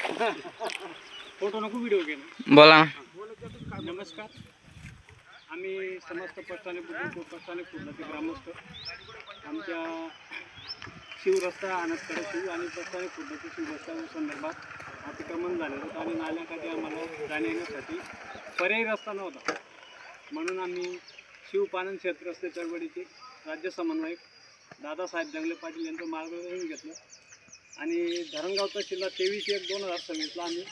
Photo नको video घे बोला. नमस्कार. आम्ही समस्त पस्ताने पूर्णाचे ग्रामस्थ आमच्या शिवरस्ता अनंतकडे शिव आणि पस्ताने पूर्णाच्या शिवरस्ता संदर्भात अतिक्रमण झालं होतं आणि नाल्याखाली आम्हाला जाण्या येण्यासाठी पर्यायी रस्ता नव्हता. म्हणून आम्ही शिवपानन क्षेत्रस्ते चळवळीचे राज्य समन्वयक दादासाहेब जंगले पाटील यांचं मार्गदर्शन घेतलं आणि धरणगाव तहसीलला 23/1/2026ला आम्ही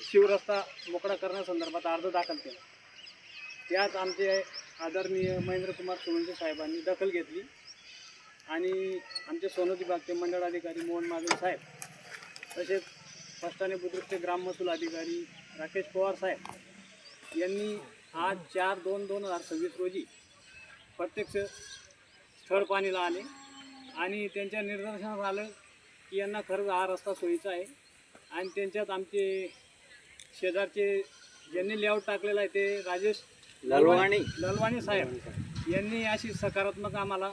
शिवरस्ता मोकळा करण्यासंदर्भात अर्ज दाखल केला. त्यात आमचे आदरणीय महेंद्रकुमार सोनवणे साहेबांनी दखल घेतली आणि आमचे सोनोजी बागचे मंडळ अधिकारी मोहन महाजन साहेब तसेच पस्ताने बुद्रुकचे ग्राम महसूल अधिकारी राकेश पवार साहेब यांनी आज 4/2/2026 रोजी प्रत्यक्ष स्थळ पाहणीला आले आणि त्यांच्या निर्देशनात आलं की यांना खरंच हा रस्ता सोयीचा आहे. आणि त्यांच्यात आमचे शेजारचे ज्यांनी लेआउट टाकलेला आहे ते राजेश ललवाणी साहेब यांनी अशी सकारात्मक आम्हाला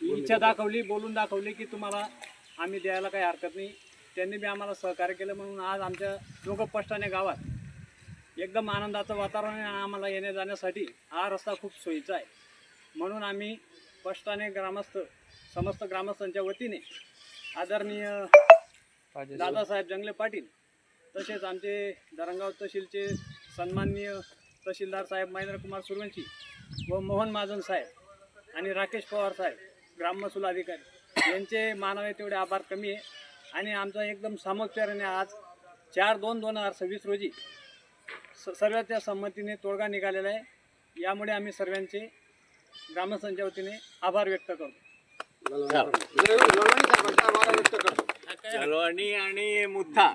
इच्छा दाखवली, बोलून दाखवली की तुम्हाला आम्ही द्यायला काही हरकत नाही. त्यांनी बी आम्हाला सहकार्य केलं. म्हणून आज आमच्या दोघं पस्ताने गावात एकदम आनंदाचं वातावरण आहे. आम्हाला येण्या जाण्यासाठी हा रस्ता खूप सोयीचा आहे. म्हणून आम्ही पस्ताने ग्रामस्थ समस्त ग्रामस्थांच्या वतीने आदरणीय दादासाहेब जंगले पाटील तसेच आमचे धरणगाव तहसीलचे सन्माननीय तहसीलदार साहेब महेंद्रकुमार सूर्यवंशी व मोहन महाजन साहेब आणि राकेश पवार साहेब ग्राम महसूल अधिकारी यांचे मानावे तेवढे आभार कमी आहे. आणि आमचा एकदम सामोपचाराने आज 4/2/2026 रोजी सर्वांच्या संमतीने तोडगा निघालेला आहे. यामुळे आम्ही सर्वांचे ग्रामस्थांच्या वतीने आभार व्यक्त करतो. ललवाणी आणि मुथा